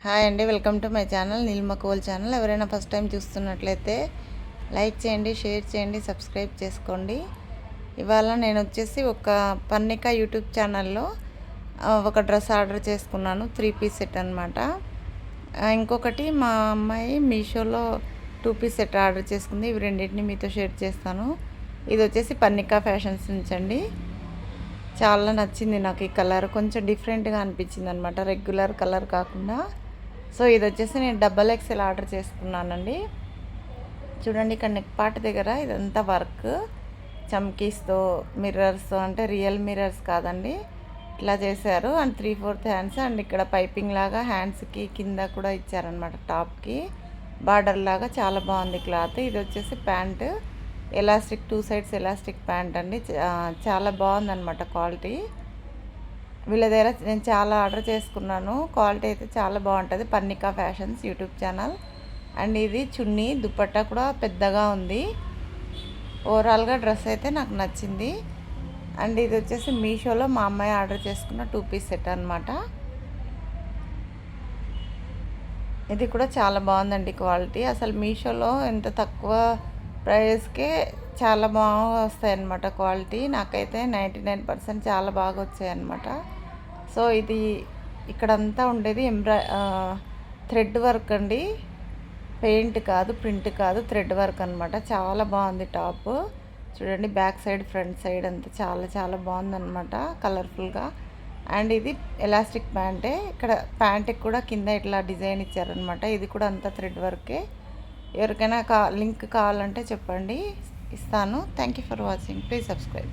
Hi అండి, welcome to my channel Neelima coal channel. ఎవరైనా first time చూస్తున్నట్లయితే లైక్ చేయండి, షేర్ చేయండి, సబ్స్క్రైబ్ చేసుకోండి. ఇవాళ నేను వచ్చేసి ఒక పన్నిక యూట్యూబ్ ఛానల్లో ఒక డ్రెస్ ఆర్డర్ చేసుకున్నాను. 3 పీస్ సెట్ అనమాట. ఇంకొకటి మా అమ్మాయి మీషోలో 2 పీస్ సెట్ ఆర్డర్ చేసుకుంది. ఇవి రెండింటిని మీతో షేర్ చేస్తాను. ఇది వచ్చేసి పన్నిక ఫ్యాషన్స్ నుంచి అండి. చాలా నచ్చింది నాకు. ఈ కలర్ కొంచెం డిఫరెంట్గా అనిపించింది అనమాట, రెగ్యులర్ కలర్ కాకుండా. సో ఇది వచ్చేసి నేను XXL ఆర్డర్ చేసుకున్నానండి. చూడండి, ఇక్కడ నెక్ పార్ట్ దగ్గర ఇదంతా వర్క్ చమ్కీస్తో, మిర్రర్స్తో, అంటే రియల్ మిర్రర్స్ కాదండి, ఇట్లా చేశారు. And 3/4 hands. అండ్ ఇక్కడ పైపింగ్ లాగా హ్యాండ్స్కి కింద కూడా ఇచ్చారనమాట, టాప్కి బార్డర్ లాగా. చాలా బాగుంది క్లాత్. ఇది వచ్చేసి pant, elastic 2 sides elastic pant అండి. చాలా బాగుందన్నమాట క్వాలిటీ. వీళ్ళ దగ్గర నేను చాలా ఆర్డర్ చేసుకున్నాను. క్వాలిటీ అయితే చాలా బాగుంటుంది. పన్నిక ఫ్యాషన్స్ యూట్యూబ్ ఛానల్. అండ్ ఇది చున్నీ, దుపట్టా కూడా పెద్దగా ఉంది. ఓవరాల్గా డ్రెస్ అయితే నాకు నచ్చింది. అండ్ ఇది వచ్చేసి మీషోలో మా అమ్మాయి ఆర్డర్ చేసుకున్న 2 పీస్ సెట్ అనమాట. ఇది కూడా చాలా బాగుందండి క్వాలిటీ. అసలు మీషోలో ఎంత తక్కువ ప్రైస్కే చాలా బాగా వస్తాయి అన్నమాట క్వాలిటీ. నాకైతే 99% చాలా బాగా వచ్చాయి అన్నమాట. సో ఇది ఇక్కడంతా ఉండేది థ్రెడ్ వర్క్ అండి, పెయింట్ కాదు, ప్రింట్ కాదు, థ్రెడ్ వర్క్ అనమాట. చాలా బాగుంది టాప్. చూడండి, బ్యాక్ సైడ్ ఫ్రంట్ సైడ్ అంతా చాలా చాలా బాగుందన్నమాట, కలర్ఫుల్గా. అండ్ ఇది ఎలాస్టిక్ ప్యాంటే. ఇక్కడ ప్యాంట్కి కూడా కింద ఇట్లా డిజైన్ ఇచ్చారనమాట. ఇది కూడా అంతా థ్రెడ్ వర్కే. ఎవరికైనా లింక్ కావాలంటే చెప్పండి, ఇస్తాను. Thank you for watching. Please subscribe.